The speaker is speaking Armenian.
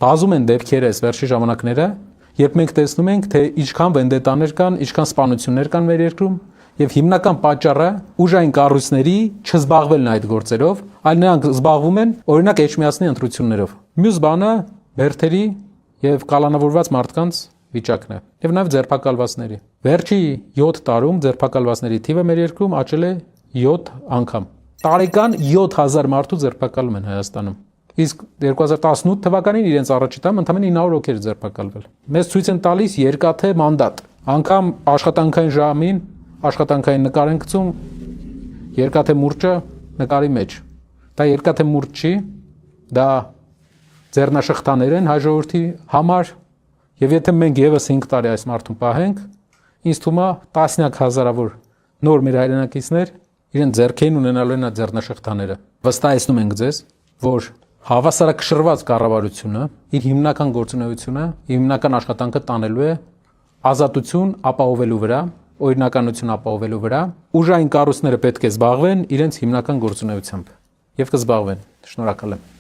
բազում են դեպքեր վերջի ժամանակները, երբ մենք տեսնում ենք, թե ինչքան վենդետաներ կան, ինչքան սպանություններ կան մեր երկրում, եւ հիմնական պատճառը ուժային կառույցների չզբաղվելն այդ գործերով, այլ նրանք զբաղվում են օրինակ Էջմիածնի ընտրություններով։ Մյուս բանը բերթերի եւ կալանավորված մարդկանց վիճակն է եւ նաեւ ձերբակալվածների։ Վերջի 7 տարում ձերբակալվածների թիվը մեր երկրում աճել է 7 անգամ։ Տարեկան 7000 մարդու ձերբակալում են Հայաստանում։ Իսկ 2018 թվականին իրենց առաջի տամ ընդամենը 900 հոգի ձերբակալվել։ Մեզ ցույց են տալիս երկաթե մանդատ։ Անգամ աշխատանքային ժամին, աշխատանքային նկար են գցում երկաթե մուրճը նկարի մեջ։ Դա երկաթե մուրճ չի, դա ձեռնաշղթաներ են հայ ժողովրդի համար, եւ եթե մենք եւս 5 տարի այս մարդուն պահենք, ինձ թվում է տասնյակ հազարավոր նոր մեր հայրենակիցներ իրեն ձեռքին ունենալու են այդ ձեռնաշղթաները։ Վստահեցնում ենք ձեզ, որ հավասարակշռված կառավարությունը իր հիմնական գործունեությունը, հիմնական աշխատանքը տանելու է ազատություն ապահովելու վրա, օրինականություն ապահովելու վրա, ուժային կառույցները պետք է զբաղվեն իրենց հիմնական գործունեությամբ եւ կզբաղվեն։ Շնորհակալ եմ։